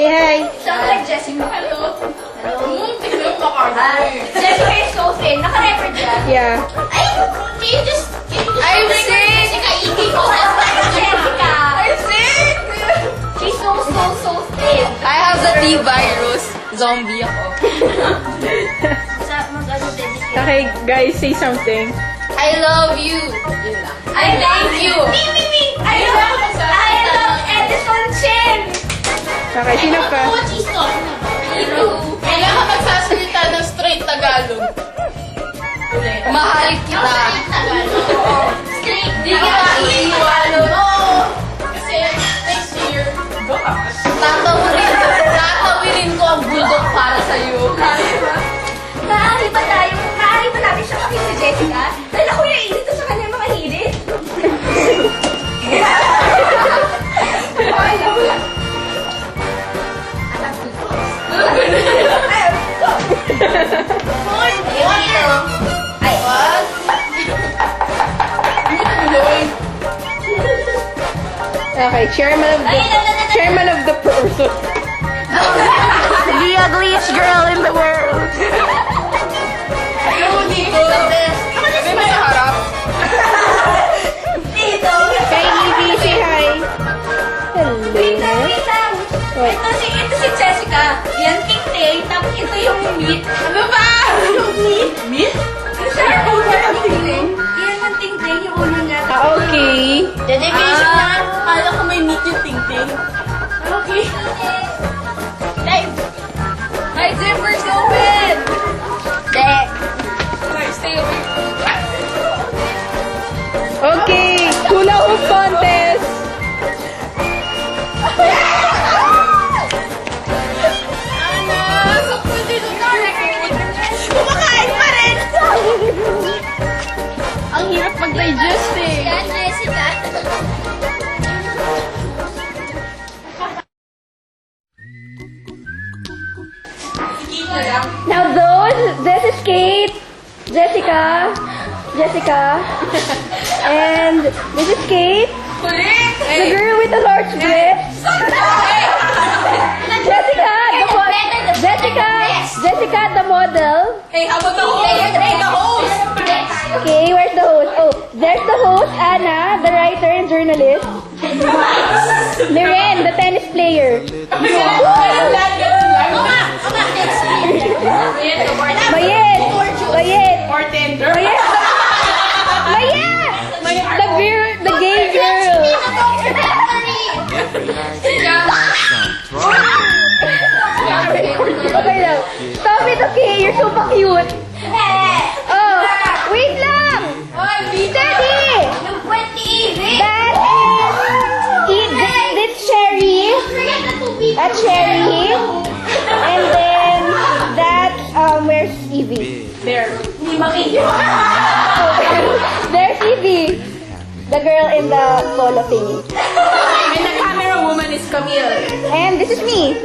Say hi. Sounds like Jessica. Hello. Hi. Jessica is so thin. Naka-record yan. Yeah. Ay, can you just I'm sick. Jessica, eating ko. Jessica. I'm sick. She's so thin. I have the T-virus. Zombie ako. Sa mag-ano din. Okay, guys, say something. I love you. Yun lang. I love you. Me. I love Edison Chen. Okay, sino pa? Kailangan magsasalita ng straight Tagalog. Mahal kita. Straight. Di kita iiwalo. Kasi next year, tatawirin ko ang bulldog para sa'yo. Maaari ba namin siya makita si Jessica? Dahil ako yung init sa kanyang mga hilit. Okay, chairman of the person. The ugliest girl in the world. Sabi mo sa harap. Dito. Kay Evie, say hi. Hello. Wait lang. Wait. Ito si Jessica. Yan, Ting-Ting. Tapos ito yung meat. Ano ba? Yung meat. Meat? Siya yung ulo ng Ting-Ting. Yan ang Ting-Ting, yung ulo niya. Okay. Dedication na. Kala ko may meat yung ting-ting. Okay. Live. My zipper's open. Stay away. Okay, hula hoop contest. Sakto dito na. Kumakain pa rin. Ang hirap mag-digest eh. Yan, Jessica. Now those, this is Kate, Jessica, and this is Kate, the girl with the large breasts. Jessica, the model. Hey, how about the host? Okay, where's the host? Oh, there's the host, Anna, the writer and journalist. Miren, the tennis player. Mayet, the gay girl. Okay lang. Stop it, okay? You're super cute. Oh, wait lang. Steady. That's Cherry. That's Cherry. And then that's where's Evie? There. There's Evie. The girl in the polo thingy. And the camera woman is Camille. And this is me.